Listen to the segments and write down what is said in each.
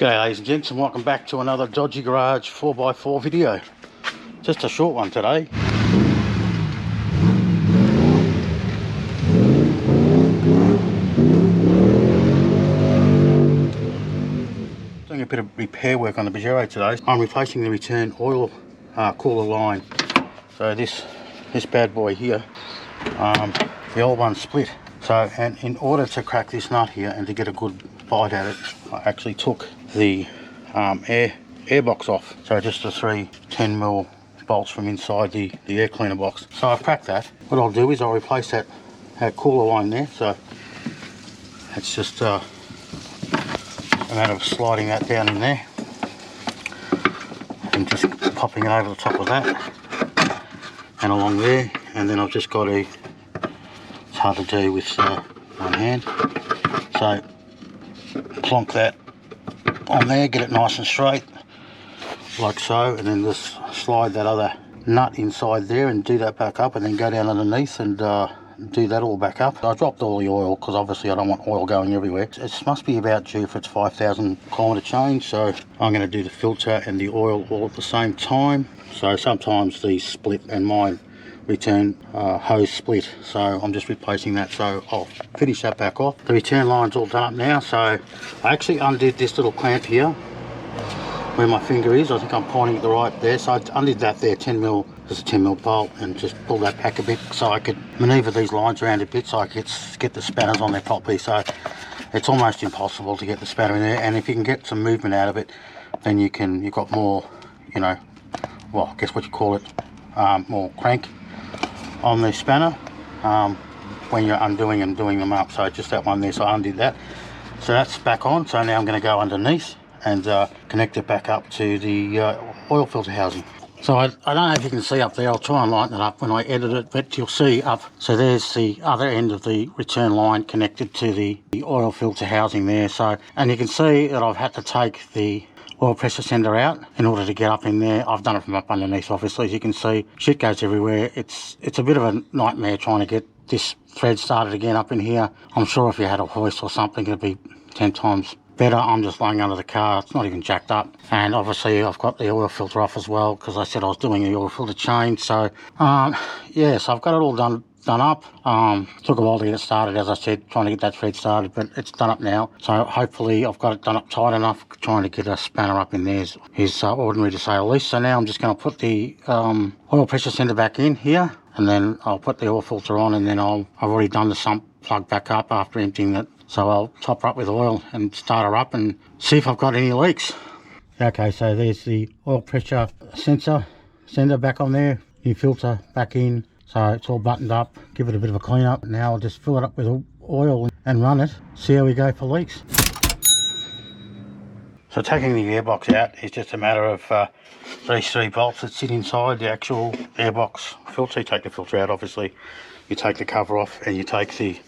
G'day ladies and gents, and welcome back to another Dodgy Garage 4x4 video. Just a short one today. Doing a bit of repair work on the Pajero today. I'm replacing the return oil cooler line. So this bad boy here, the old one split. So, and in order to crack this nut here and to get a good bite at it, I actually took the air box off. So just the three 10mm bolts from inside the air cleaner box. So I've cracked that. What I'll do is I'll replace that cooler line there. So it's just a matter of sliding that down in there and just popping it over the top of that and along there. And then I've just got to, it's hard to do with one hand, so plonk that on there, get it nice and straight like so, and then just slide that other nut inside there and do that back up, and then go down underneath and do that all back up. I dropped all the oil because obviously I don't want oil going everywhere. It must be about due for its 5,000 kilometre change, so I'm going to do the filter and the oil all at the same time. So sometimes these split, and mine return hose split, so I'm just replacing that. So I'll finish that back off. The return line's all done up now, so I actually undid this little clamp here where my finger is. I think I'm pointing at the right there, so I undid that there, 10mm, just a 10mm bolt, and just pull that back a bit so I could manoeuvre these lines around a bit so I could get the spanners on there properly. So it's almost impossible to get the spanner in there, and if you can get some movement out of it, then you've got more, you know, well, I guess what you call it, more crank on the spanner when you're undoing and doing them up. So just that one there, so I undid that. So that's back on. So now I'm going to go underneath and connect it back up to the oil filter housing. So I don't know if you can see up there, I'll try and lighten it up when I edit it, but you'll see up. So there's the other end of the return line connected to the oil filter housing there. So, and you can see that I've had to take the oil pressure sender out in order to get up in there. I've done it from up underneath, obviously. As you can see, shit goes everywhere. It's a bit of a nightmare trying to get this thread started again up in here. I'm sure if you had a hoist or something, it'd be 10 times better. I'm just laying under the car. It's not even jacked up. And obviously I've got the oil filter off as well, because I said I was doing the oil filter change. So yeah, so I've got it all done up. Took a while to get it started, as I said, trying to get that thread started, but it's done up now. So hopefully I've got it done up tight enough. Trying to get a spanner up in there is ordinary to say the least. So now I'm just going to put the oil pressure sender back in here, and then I'll put the oil filter on, and then I've already done the sump plug back up after emptying it. So I'll top her up with oil and start her up and see if I've got any leaks. Okay, so there's the oil pressure sender back on there, new filter back in. So it's all buttoned up, give it a bit of a clean up. Now I'll just fill it up with oil and run it, see how we go for leaks. So taking the airbox out is just a matter of these three bolts that sit inside the actual airbox filter. You take the filter out, obviously. You take the cover off and you take the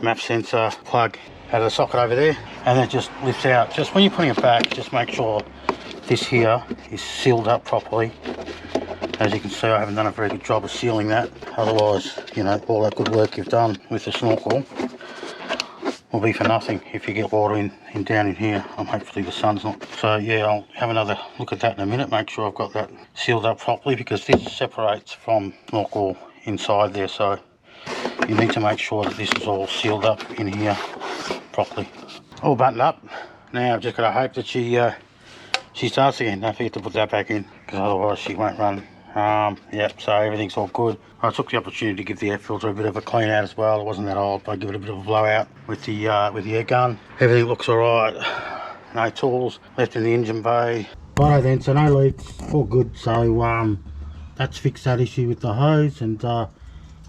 map sensor plug out of the socket over there, and it just lifts out. Just when you're putting it back, just make sure this here is sealed up properly. As you can see, I haven't done a very good job of sealing that. Otherwise, you know, all that good work you've done with the snorkel will be for nothing if you get water in down in here. Hopefully the sun's not. So yeah, I'll have another look at that in a minute, make sure I've got that sealed up properly, because this separates from snorkel inside there. So you need to make sure that this is all sealed up in here properly. All buttoned up. Now I've just got to hope that she starts again. Don't forget to put that back in, because otherwise she won't run. Yep, so everything's all good. I took the opportunity to give the air filter a bit of a clean out as well. It wasn't that old, but I give it a bit of a blowout with the air gun. Everything looks alright. No tools left in the engine bay. Righto then, so no leaks, all good. So that's fixed that issue with the hose, and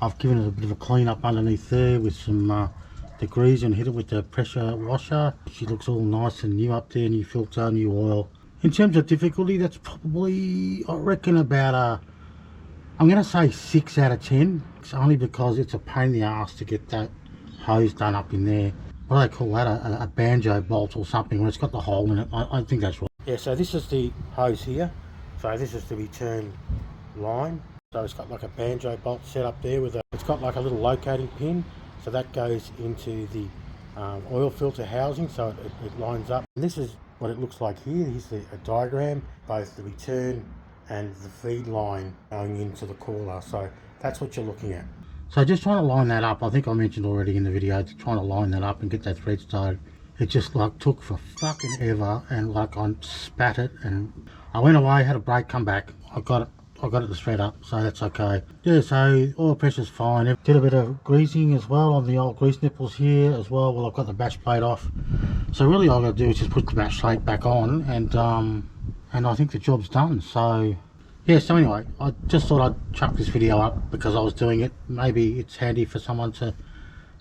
I've given it a bit of a clean up underneath there with some degrees, and hit it with the pressure washer. She looks all nice and new up there, new filter, new oil. In terms of difficulty, that's probably, I reckon, about I'm going to say 6 out of 10. It's only because it's a pain in the ass to get that hose done up in there. What do they call that? A banjo bolt or something, where it's got the hole in it. I think that's right. Yeah, so this is the hose here. So this is the return line. So it's got like a banjo bolt set up there with it's got like a little locating pin. So that goes into the oil filter housing, so it lines up. And this is what it looks like here. Here's a diagram, both the return and the feed line going into the cooler. So that's what you're looking at. So just trying to line that up. I think I mentioned already in the video, trying to line that up and get that thread started. It just like took for fucking ever, and like I spat it, and I went away, had a break, come back. I got it to thread up, so that's okay. Yeah, so oil pressure's fine. Did a bit of greasing as well on the old grease nipples here as well. Well, I've got the batch plate off. So really all I've got to do is just put the batch plate back on, and I think the job's done. So yeah, so anyway, I just thought I'd chuck this video up because I was doing it. Maybe it's handy for someone to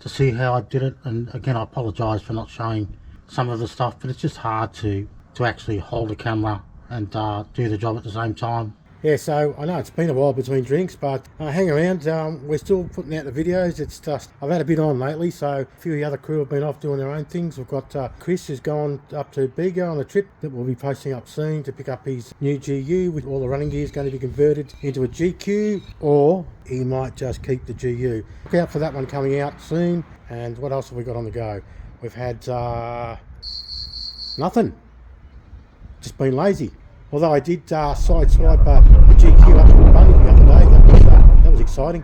see how I did it. And again, I apologise for not showing some of the stuff, but it's just hard to actually hold a camera and do the job at the same time. Yeah, so I know it's been a while between drinks, but hang around. We're still putting out the videos. It's just, I've had a bit on lately, so a few of the other crew have been off doing their own things. We've got Chris who's gone up to Bega on a trip that we'll be posting up soon to pick up his new GU, with all the running gear is going to be converted into a GQ, or he might just keep the GU. Look out for that one coming out soon. And what else have we got on the go? We've had nothing. Just been lazy. Although I did sideswipe a GQ up to the bunny the other day. That was exciting.